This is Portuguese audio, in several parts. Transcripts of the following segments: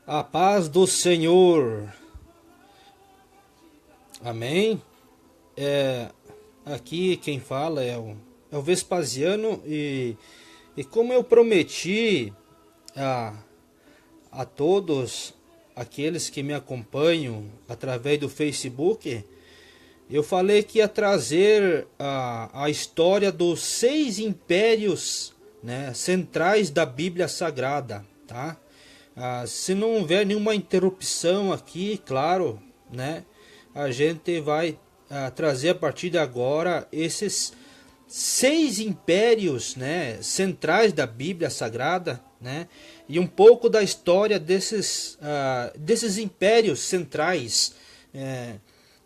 A paz do Senhor. Amém. É, aqui quem fala é o Vespasiano e como eu prometi a, a todos aqueles que me acompanham através do Facebook, eu falei que ia trazer a história dos 6 impérios, né, centrais da Bíblia Sagrada, tá? Se não houver nenhuma interrupção aqui, claro, né, a gente vai trazer a partir de agora esses 6 impérios, né, centrais da Bíblia Sagrada, né, e um pouco da história desses impérios centrais.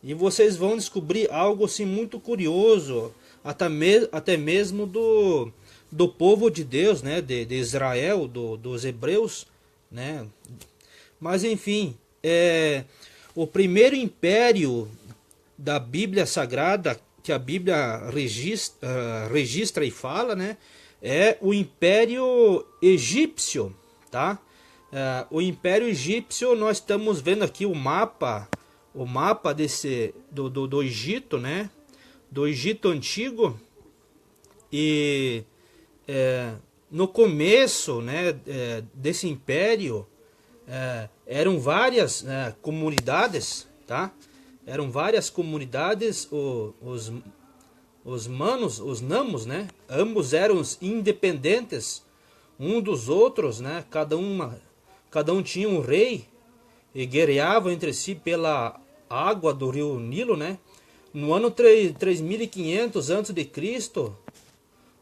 E vocês vão descobrir algo assim muito curioso, até mesmo do povo de Deus, né, de Israel, dos hebreus, né? Mas enfim, o primeiro império da Bíblia Sagrada que a Bíblia registra e fala, né, é o Império Egípcio, tá? O Império Egípcio, nós estamos vendo aqui o mapa do Egito, né? Do Egito Antigo. E no começo, né, desse império, eram várias comunidades, tá? Eram várias comunidades, os manos, os namos, né? Ambos eram independentes um dos outros, né? Cada um tinha um rei e guerreavam entre si pela água do rio Nilo, né? No ano 3500 a.C.,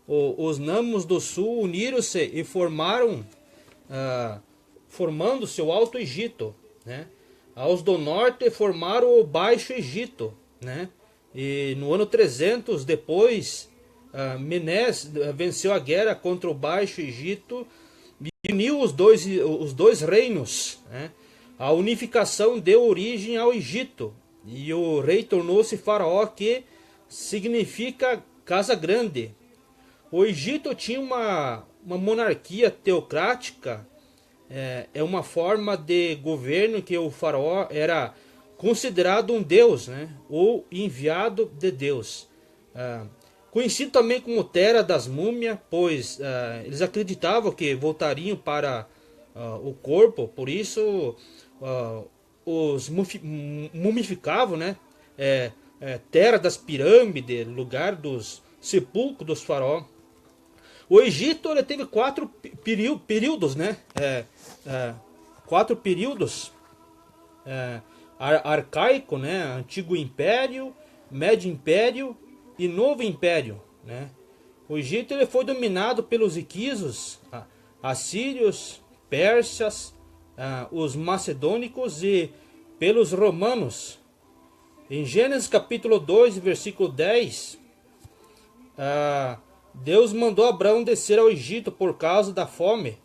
os Namos do Sul uniram-se e formando seu Alto Egito, né? Aos do Norte formaram o Baixo Egito, né? E no ano 300 depois, Menes venceu a guerra contra o Baixo Egito e uniu os dois reinos, né? A unificação deu origem ao Egito e o rei tornou-se faraó, que significa casa grande. O Egito tinha uma monarquia teocrática, uma forma de governo que o faraó era considerado um deus, né, ou enviado de Deus. Conhecido também como Terra das Múmias, pois eles acreditavam que voltariam para o corpo, por isso os mumificavam, né, Terra das Pirâmides, lugar dos sepulcros dos faraós. O Egito ele teve 4 períodos, né? 4 períodos: arcaico, né? Antigo Império, Médio Império e Novo Império, né? O Egito ele foi dominado pelos Iquisos, assírios, persas, os macedônicos e pelos romanos. Em Gênesis capítulo 2, versículo 10, Deus mandou Abraão descer ao Egito por causa da fome.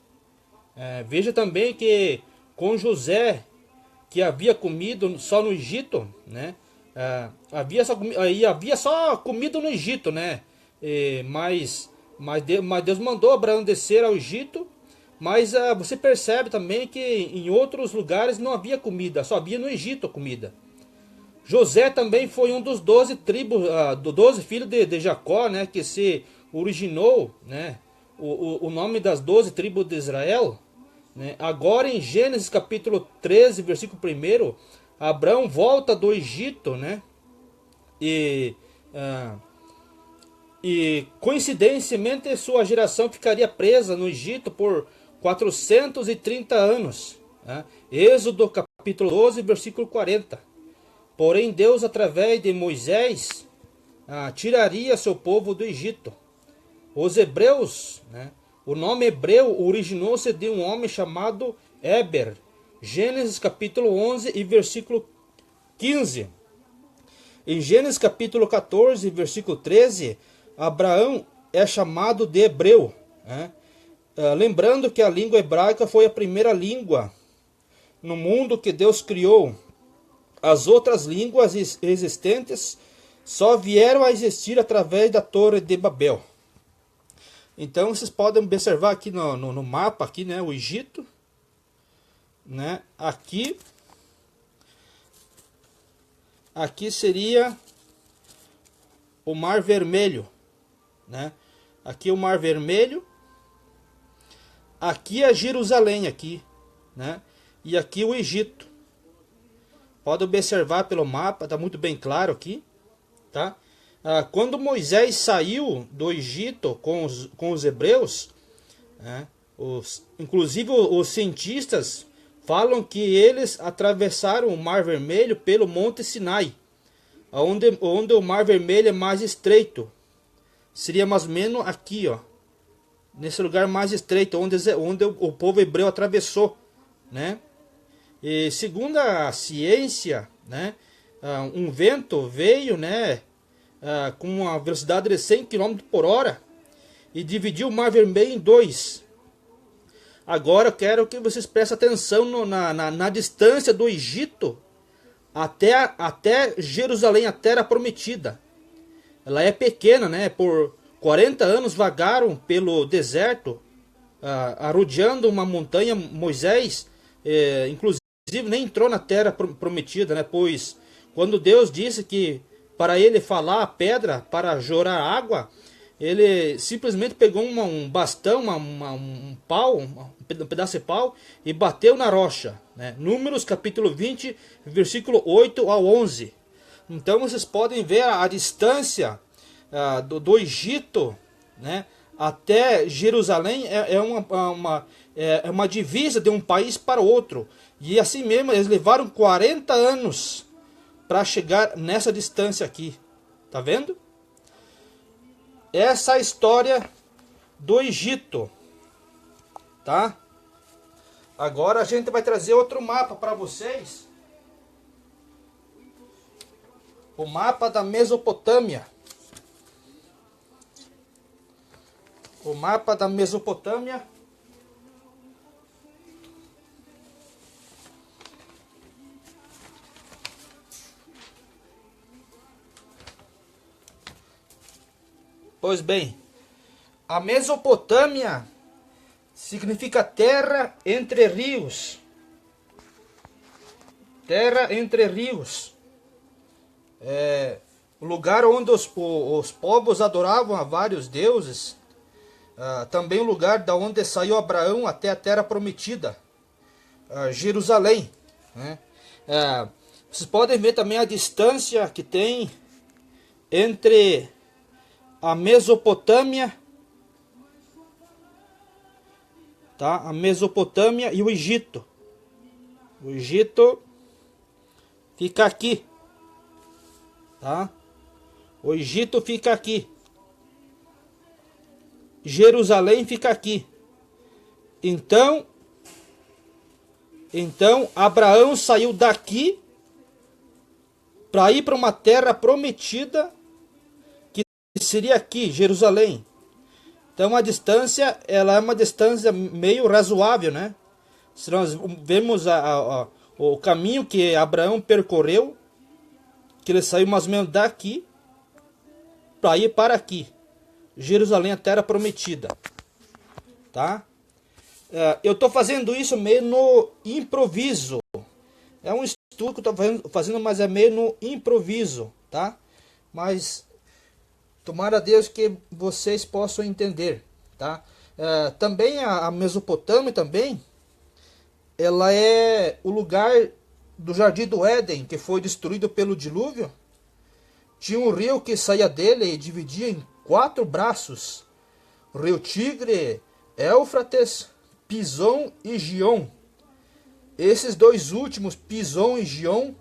Veja também que com José, que havia comido só no Egito, né? Havia só comido no Egito, né? Mas Deus mandou Abraão descer ao Egito. Mas você percebe também que em outros lugares não havia comida, só havia no Egito comida. José também foi um dos 12 tribos, dos 12 filhos de Jacó, né, que se originou, né, o nome das 12 tribos de Israel, né. Agora em Gênesis capítulo 13, versículo 1, Abraão volta do Egito, né, e coincidentemente sua geração ficaria presa no Egito por 430 anos. Né. Êxodo capítulo 12, versículo 40. Porém Deus, através de Moisés, tiraria seu povo do Egito. Os hebreus, né, o nome hebreu originou-se de um homem chamado Eber. Gênesis capítulo 11 e versículo 15. Em Gênesis capítulo 14, versículo 13, Abraão é chamado de hebreu, né? Lembrando que a língua hebraica foi a primeira língua no mundo que Deus criou. As outras línguas existentes só vieram a existir através da Torre de Babel. Então vocês podem observar aqui no mapa aqui, né, o Egito, né? Aqui seria o Mar Vermelho, né? Aqui o Mar Vermelho. Aqui é Jerusalém, aqui, né? E aqui o Egito. Pode observar pelo mapa, está muito bem claro aqui, tá? Quando Moisés saiu do Egito com os hebreus, né? Inclusive os cientistas falam que eles atravessaram o Mar Vermelho pelo Monte Sinai, onde o Mar Vermelho é mais estreito. Seria mais ou menos aqui, ó, nesse lugar mais estreito, onde o povo hebreu atravessou, né? E segundo a ciência, né, um vento veio, né, com uma velocidade de 100 km por hora e dividiu o Mar Vermelho em dois. Agora eu quero que vocês prestem atenção na distância do Egito até Jerusalém, a Terra Prometida. Ela é pequena, né? Por 40 anos vagaram pelo deserto, rodeando uma montanha. Moisés, inclusive, nem entrou na Terra Prometida, né? Pois quando Deus disse que para ele falar a pedra para jorrar água, ele simplesmente pegou um bastão, um pau, um pedaço de pau e bateu na rocha, né? Números capítulo 20, versículo 8 ao 11. Então vocês podem ver a distância do Egito, né, até Jerusalém é uma divisa de um país para o outro. E assim mesmo eles levaram 40 anos para chegar nessa distância aqui. Tá vendo? Essa é a história do Egito, tá? Agora a gente vai trazer outro mapa para vocês. O mapa da Mesopotâmia. O mapa da Mesopotâmia. Pois bem, a Mesopotâmia significa terra entre rios. Terra entre rios. É o lugar onde os povos adoravam a vários deuses. Também o lugar da onde saiu Abraão até a Terra Prometida, Jerusalém, né? Vocês podem ver também a distância que tem entre a Mesopotâmia, tá? A Mesopotâmia e o Egito. O Egito fica aqui, tá? O Egito fica aqui. Jerusalém fica aqui. Então Abraão saiu daqui para ir para uma terra prometida, que seria aqui, Jerusalém. Então a distância, ela é uma distância meio razoável, né? Se nós vemos o caminho que Abraão percorreu, que ele saiu mais ou menos daqui para ir para aqui. Jerusalém, a Terra Prometida, tá? Eu estou fazendo isso meio no improviso. É um estudo que eu estou fazendo, mas é meio no improviso, tá? Mas tomara a Deus que vocês possam entender, tá? Também a Mesopotâmia também, ela é o lugar do Jardim do Éden, que foi destruído pelo dilúvio. Tinha um rio que saía dele e dividia em 4 braços: Rio Tigre, Éufrates, Pison e Gion. Esses dois últimos, Pison e Gion,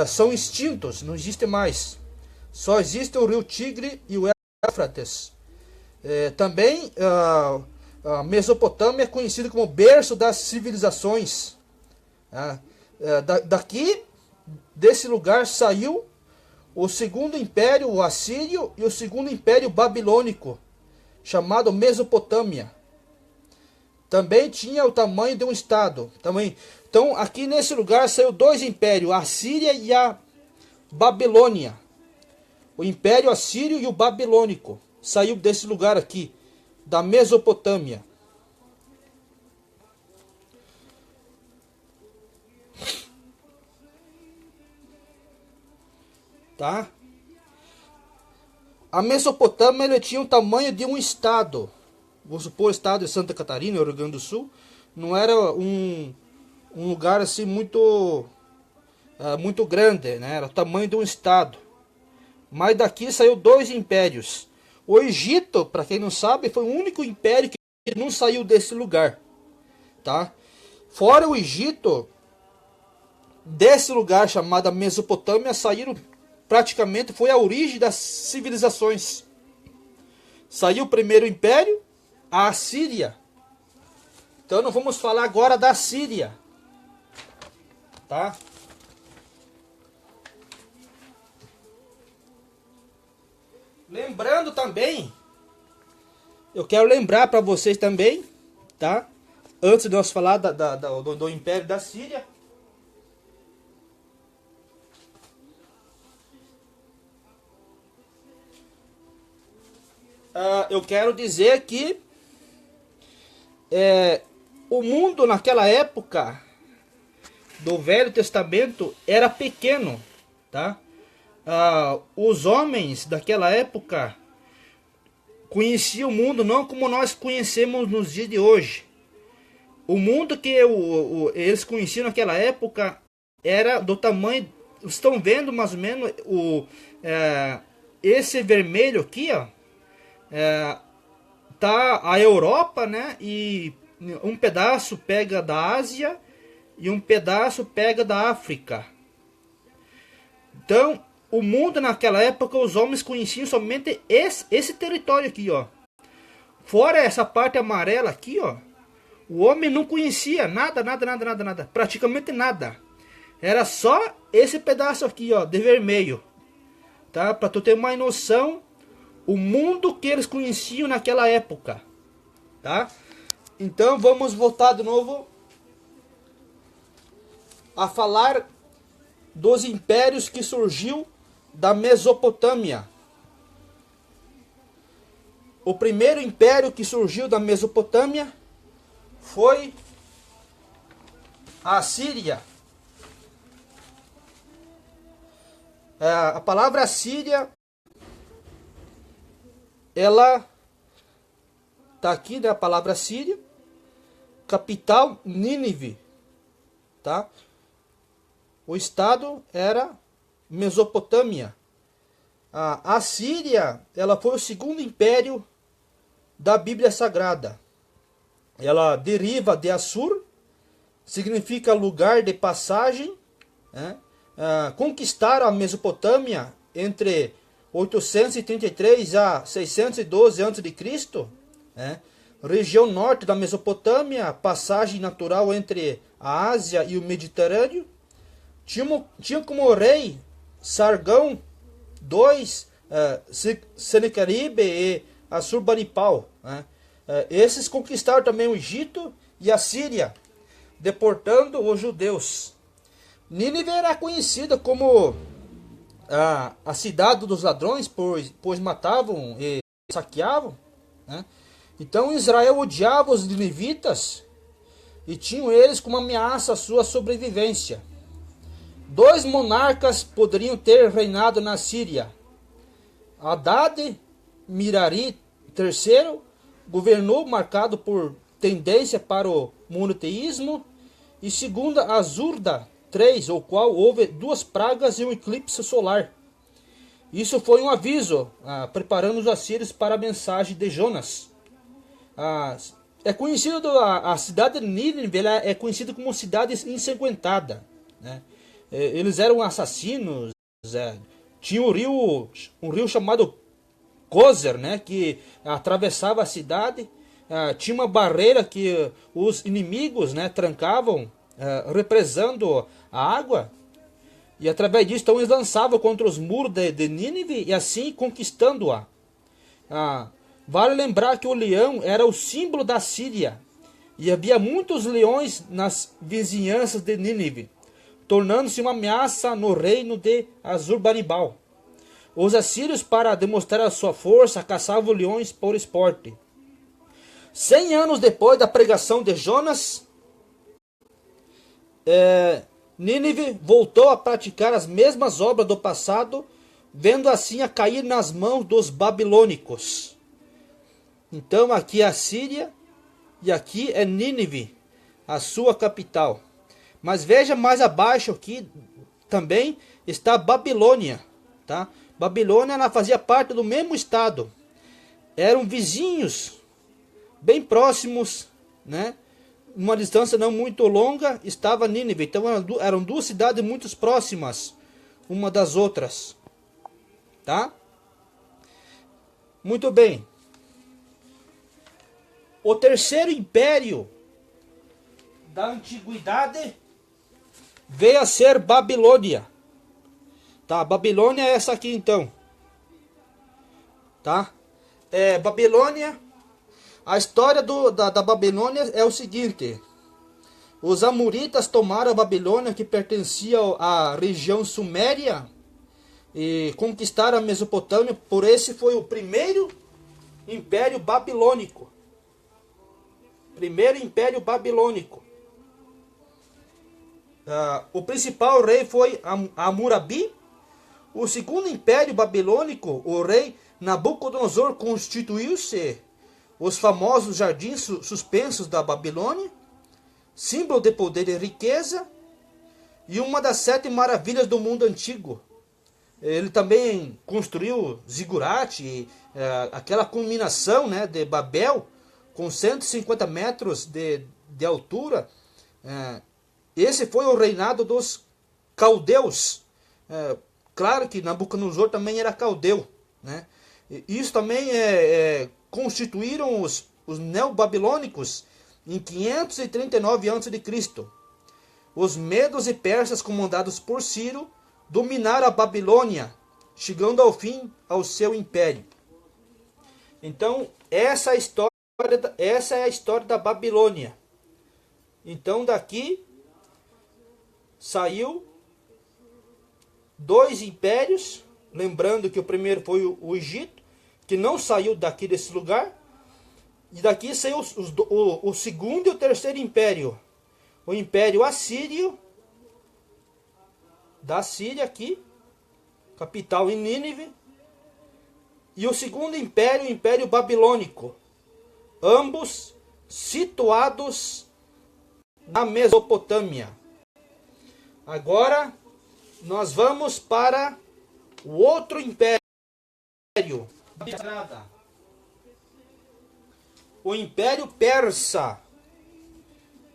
são extintos, não existem mais. Só existe o Rio Tigre e o Éufrates. Também a Mesopotâmia é conhecida como berço das civilizações. Desse lugar saiu o segundo império, o assírio, e o segundo império babilônico, chamado Mesopotâmia. Também tinha o tamanho de um estado. Então, aqui nesse lugar saiu 2 impérios, a Síria e a Babilônia. O império assírio e o babilônico saiu desse lugar aqui, da Mesopotâmia. tá? A Mesopotâmia ele tinha o tamanho de um estado. Vamos supor o estado de Santa Catarina, Rio Grande do Sul. Não era um lugar assim muito grande, né? Era o tamanho de um estado. Mas daqui saiu dois impérios. O Egito, para quem não sabe, foi o único império que não saiu desse lugar, tá? Fora o Egito, desse lugar chamado Mesopotâmia saíram praticamente, foi a origem das civilizações. Saiu o primeiro império, a Assíria. Então nós vamos falar agora da Síria, tá? Lembrando também, eu quero lembrar para vocês também, tá? Antes de nós falar do Império da Síria, eu quero dizer que o mundo naquela época do Velho Testamento era pequeno, tá? Os homens daquela época conheciam o mundo não como nós conhecemos nos dias de hoje. O mundo que eles conheciam naquela época era do tamanho... Estão vendo mais ou menos esse vermelho aqui, ó? Tá a Europa, né? E um pedaço pega da Ásia e um pedaço pega da África. Então, o mundo naquela época, os homens conheciam somente esse território aqui, ó. Fora essa parte amarela aqui, ó. O homem não conhecia nada, praticamente nada. Era só esse pedaço aqui, ó, de vermelho, tá? Para tu ter uma noção, o mundo que eles conheciam naquela época, tá? Então vamos voltar de novo a falar dos impérios que surgiu da Mesopotâmia. O primeiro império que surgiu da Mesopotâmia foi a Síria. A palavra Síria, ela tá aqui, né? A palavra Síria, capital Nínive, tá? O estado era Mesopotâmia. A Síria, ela foi o segundo império da Bíblia Sagrada. Ela deriva de Assur, significa lugar de passagem, né? Conquistaram a Mesopotâmia entre 833 a 612 a.C., né? Região norte da Mesopotâmia, passagem natural entre a Ásia e o Mediterrâneo. Tinha como rei Sargão II, Senecaribe e Assurbanipal, né? Esses conquistaram também o Egito e a Síria, deportando os judeus. Nínive era conhecida como a cidade dos ladrões, pois matavam e saqueavam, né? Então Israel odiava os ninivitas e tinham eles como ameaça a sua sobrevivência. Dois monarcas poderiam ter reinado na Síria. Haddad Mirari III governou marcado por tendência para o monoteísmo, e segunda Azurda III, o qual houve duas pragas e um eclipse solar. Isso foi um aviso, preparando os assírios para a mensagem de Jonas. É conhecido a cidade de Nínive, ela é conhecida como cidade ensanguentada, né? Eles eram assassinos. Tinha um rio chamado Kozer, né, que atravessava a cidade. Tinha uma barreira que os inimigos, né, trancavam, represando a água. E através disso, então, eles lançavam contra os muros de Nínive e assim conquistando-a. Vale lembrar que o leão era o símbolo da Síria. E havia muitos leões nas vizinhanças de Nínive, tornando-se uma ameaça no reino de Assurbanipal. Os assírios, para demonstrar a sua força, caçavam leões por esporte. 100 anos depois da pregação de Jonas, Nínive voltou a praticar as mesmas obras do passado, vendo assim a cair nas mãos dos babilônicos. Então aqui é a Síria e aqui é Nínive, a sua capital. Mas veja mais abaixo aqui também está Babilônia, tá? Babilônia, ela fazia parte do mesmo estado. Eram vizinhos, bem próximos, né? Uma distância não muito longa estava Nínive. Então eram duas cidades muito próximas uma das outras, tá? Muito bem. O terceiro império da antiguidade veio a ser Babilônia. Tá? Babilônia é essa aqui então. Tá? Babilônia. A história da Babilônia é o seguinte. Os amoritas tomaram a Babilônia, que pertencia à região suméria, e conquistaram a Mesopotâmia. Por esse foi o primeiro império babilônico. Primeiro império babilônico. O principal rei foi Hammurabi. O segundo império babilônico, o rei Nabucodonosor, constituiu-se os famosos jardins suspensos da Babilônia, símbolo de poder e riqueza, e uma das 7 maravilhas do mundo antigo. Ele também construiu Zigurate, aquela culminação, né, de Babel, com 150 metros de altura. Esse foi o reinado dos caldeus. Claro que Nabucodonosor também era caldeu, né? Isso também constituíram os neobabilônicos em 539 a.C. Os medos e persas, comandados por Ciro, dominaram a Babilônia, chegando ao fim ao seu império. Então, essa é a história da Babilônia. Então, daqui saiu 2 impérios. Lembrando que o primeiro foi o Egito, que não saiu daqui desse lugar. E daqui saiu o segundo e o terceiro império. O império assírio, da Síria aqui, capital em Nínive. E o segundo império, o império babilônico. Ambos situados na Mesopotâmia. Agora nós vamos para o outro império. O Império Persa.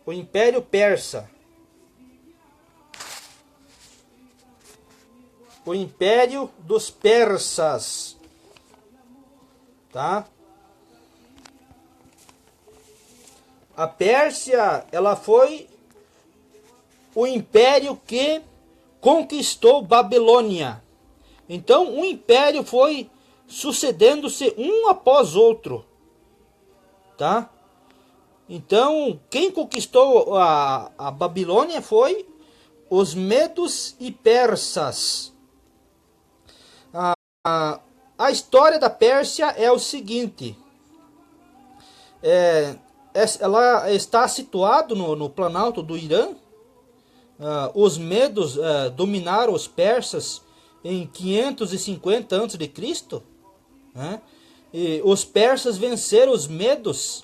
O Império Persa. O Império dos Persas. Tá? A Pérsia, ela foi o império que conquistou Babilônia. Então, um império foi sucedendo-se um após outro, tá? Então, quem conquistou a Babilônia foi os medos e persas. A história da Pérsia é o seguinte. Ela está situada no planalto do Irã. Os medos dominaram os persas em 550 a.C., né? E os persas venceram os medos,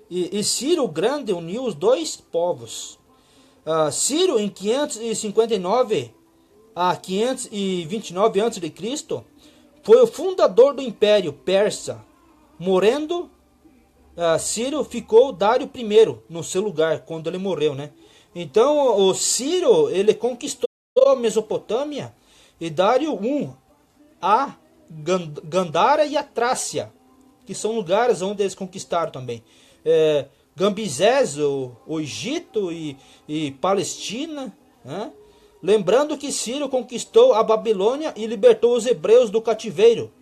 e Ciro o Grande uniu os dois povos. Ciro, em 559 a 529 a.C., foi o fundador do Império Persa. Morrendo, Ciro, ficou Dário I no seu lugar, quando ele morreu, né? Então, o Ciro, ele conquistou a Mesopotâmia, e Dário I, a Gandhara e a Trácia, que são lugares onde eles conquistaram também. Gambizés, o Egito e Palestina, né? Lembrando que Ciro conquistou a Babilônia e libertou os hebreus do cativeiro.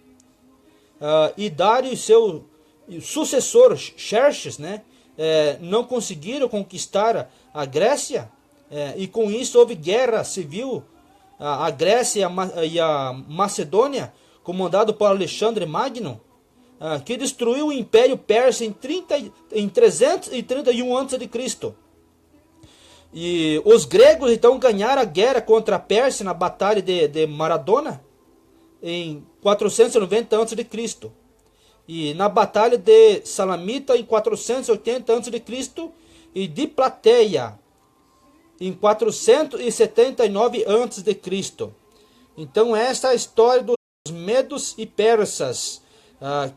E Dário e seu sucessor, Xerxes, né? Não conseguiram conquistar a Grécia, e com isso houve guerra civil. A Grécia e a Macedônia, comandado por Alexandre Magno, que destruiu o Império Persa em 331 a.C. E os gregos então ganharam a guerra contra a Pérsia na Batalha de Maradona. em 490 a.C. E na Batalha de Salamita em 480 a.C. e de Plateia em 479 a.C. Então essa é a história dos medos e persas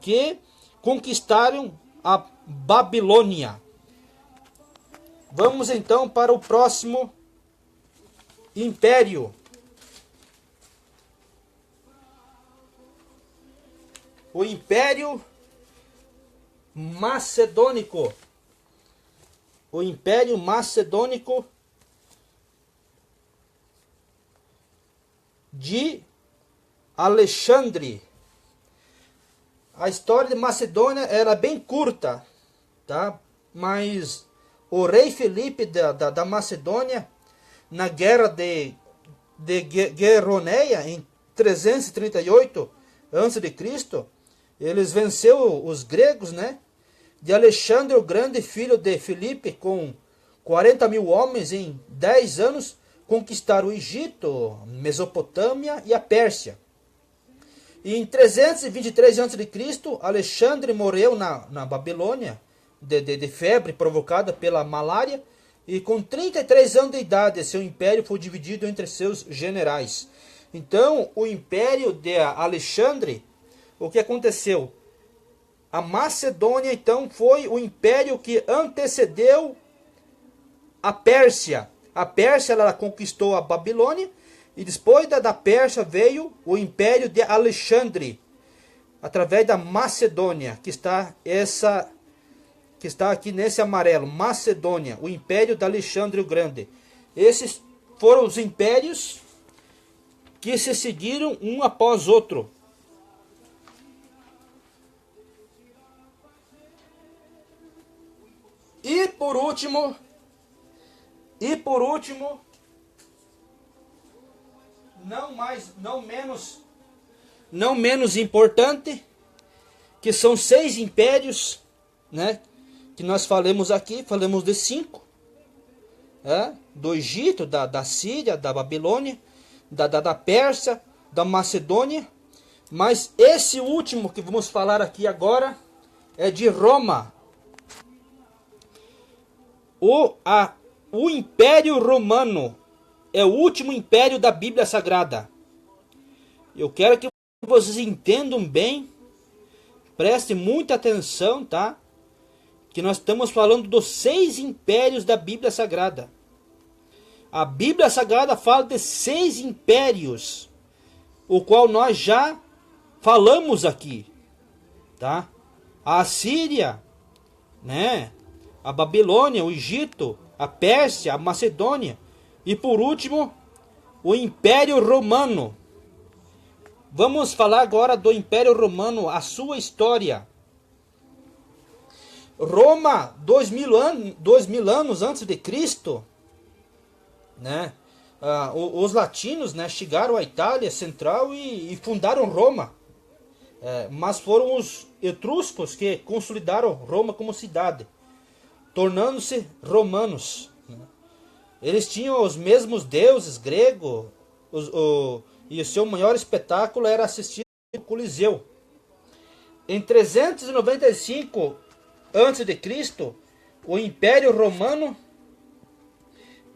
que conquistaram a Babilônia. Vamos então para o próximo império. O Império Macedônico. O Império Macedônico de Alexandre. A história de Macedônia era bem curta, tá? Mas o rei Filipe da Macedônia, na guerra de Gueroneia, em 338 a.C., eles venceu os gregos, né? De Alexandre o Grande, filho de Filipe, com 40 mil homens em 10 anos, conquistaram o Egito, Mesopotâmia e a Pérsia. E em 323 a.C., Alexandre morreu na Babilônia, de febre provocada pela malária, e com 33 anos de idade, seu império foi dividido entre seus generais. Então, o império de Alexandre, o que aconteceu? A Macedônia, então, foi o império que antecedeu a Pérsia. A Pérsia, ela conquistou a Babilônia, e depois da Pérsia veio o império de Alexandre, através da Macedônia, que está aqui nesse amarelo, Macedônia, o império de Alexandre o Grande. Esses foram os impérios que se seguiram um após outro. E por último, não menos importante, que são 6 impérios, né? Que nós falamos aqui, falamos de 5, do Egito, da Síria, da Babilônia, da Pérsia, da Macedônia, mas esse último que vamos falar aqui agora é de Roma. O Império Romano é o último império da Bíblia Sagrada. Eu quero que vocês entendam bem, prestem muita atenção, tá? Que nós estamos falando dos 6 impérios da Bíblia Sagrada. A Bíblia Sagrada fala de 6 impérios, o qual nós já falamos aqui, tá? A Assíria, né? A Babilônia, o Egito, a Pérsia, a Macedônia e por último o Império Romano. Vamos falar agora do Império Romano, a sua história. Roma, 2000 anos antes de Cristo, né? Os latinos, né, chegaram à Itália Central e fundaram Roma. Mas foram os etruscos que consolidaram Roma como cidade, tornando-se romanos. Eles tinham os mesmos deuses gregos, e o seu maior espetáculo era assistir ao Coliseu. Em 395 a.C., o Império Romano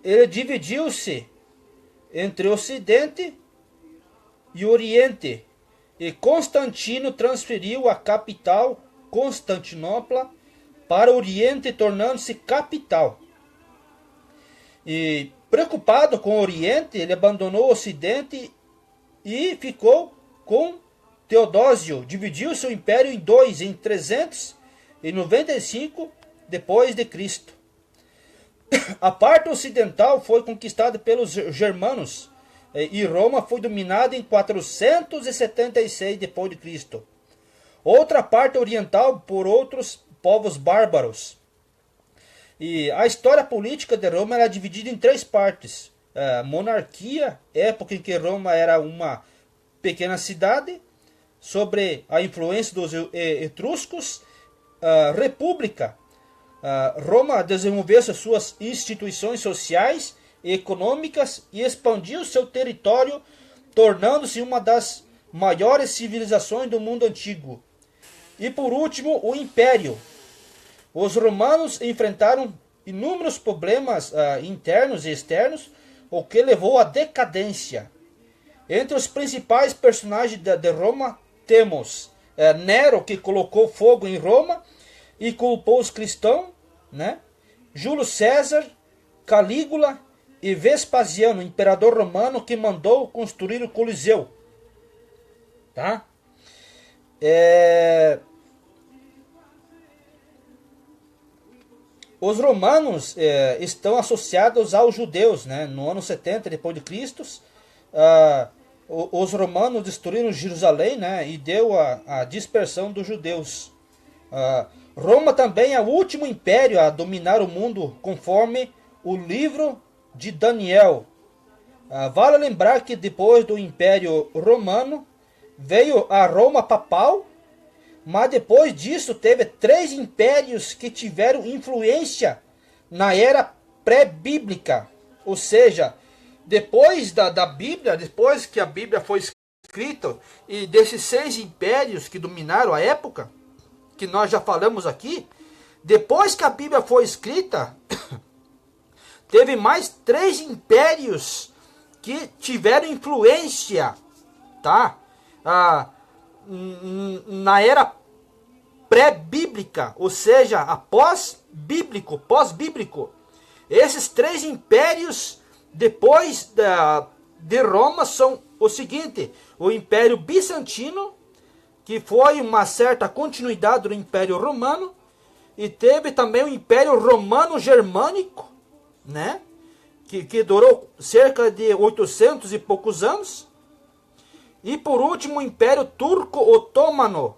ele dividiu-se entre o Ocidente e o Oriente, e Constantino transferiu a capital, Constantinopla, para o Oriente, tornando-se capital. E preocupado com o Oriente, ele abandonou o Ocidente e ficou com Teodósio. Dividiu seu império em 2 em 395 depois de Cristo. A parte ocidental foi conquistada pelos germanos e Roma foi dominada em 476 depois de Cristo. Outra parte oriental por outros povos bárbaros. E a história política de Roma era dividida em 3 partes. Monarquia, época em que Roma era uma pequena cidade, sobre a influência dos etruscos. República. Roma desenvolveu suas instituições sociais e econômicas e expandiu seu território, tornando-se uma das maiores civilizações do mundo antigo. E por último, o Império. Os romanos enfrentaram inúmeros problemas internos e externos, o que levou à decadência. Entre os principais personagens de Roma temos Nero, que colocou fogo em Roma e culpou os cristãos, né? Júlio César, Calígula e Vespasiano, imperador romano, que mandou construir o Coliseu. Tá? Os romanos estão associados aos judeus, né? No ano 70 depois de Cristo, os romanos destruíram Jerusalém, né? E deu a dispersão dos judeus. Roma também é o último império a dominar o mundo, conforme o livro de Daniel. Vale lembrar que depois do Império Romano veio a Roma papal, mas depois disso teve 3 impérios que tiveram influência na era pré-bíblica. Ou seja, depois da Bíblia, depois que a Bíblia foi escrita, e desses 6 impérios que dominaram a época, que nós já falamos aqui, depois que a Bíblia foi escrita, teve mais 3 impérios que tiveram influência, tá? Na era pré-bíblica, ou seja, pós-bíblico. Esses 3 impérios, depois de Roma, são o seguinte: o Império Bizantino, que foi uma certa continuidade do Império Romano, e teve também o Império Romano Germânico, né? Que durou cerca de 800 e poucos anos. E por último, o Império Turco-Otomano,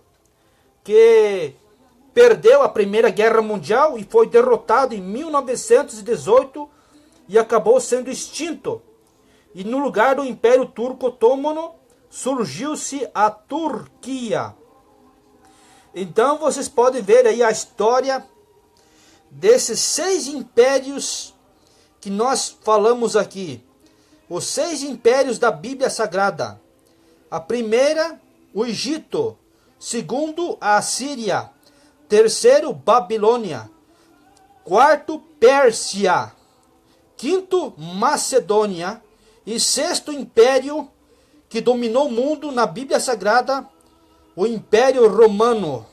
que perdeu a Primeira Guerra Mundial e foi derrotado em 1918 e acabou sendo extinto. E no lugar do Império Turco-Otomano surgiu-se a Turquia. Então vocês podem ver aí a história desses 6 impérios que nós falamos aqui. Os 6 impérios da Bíblia Sagrada. A primeira, o Egito. Segundo, a Assíria. Terceiro, Babilônia. Quarto, Pérsia. Quinto, Macedônia. E sexto império que dominou o mundo na Bíblia Sagrada, o Império Romano.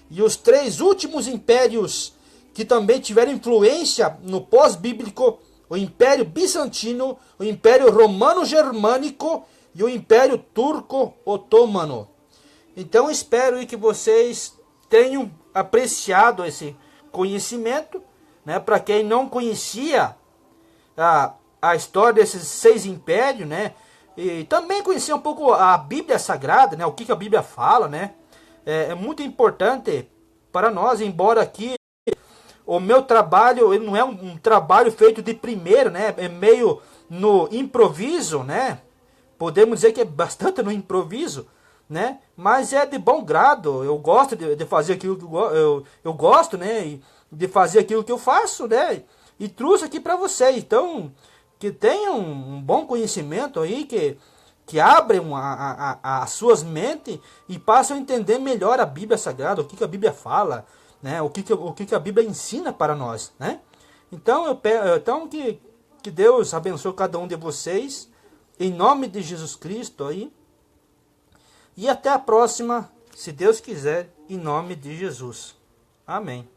E os 3 últimos impérios que também tiveram influência no pós-bíblico, o Império Bizantino, o Império Romano-Germânico e o Império Turco-Otomano. Então espero que vocês tenham apreciado esse conhecimento, né? Para quem não conhecia a história desses 6 impérios, né? E também conhecer um pouco a Bíblia Sagrada, né? O que a Bíblia fala, né? É muito importante para nós, embora aqui o meu trabalho ele não é um trabalho feito de primeiro, né? É meio no improviso, né? Podemos dizer que é bastante no improviso, né? Mas é de bom grado. Eu gosto de fazer aquilo que eu gosto, né? E de fazer aquilo que eu faço, né? E trouxe aqui para vocês. Então, que tenham um bom conhecimento aí, que abrem as suas mentes e passam a entender melhor a Bíblia Sagrada, o que a Bíblia fala, né? O que a Bíblia ensina para nós, né? Então, que Deus abençoe cada um de vocês, em nome de Jesus Cristo aí. E até a próxima, se Deus quiser, em nome de Jesus. Amém.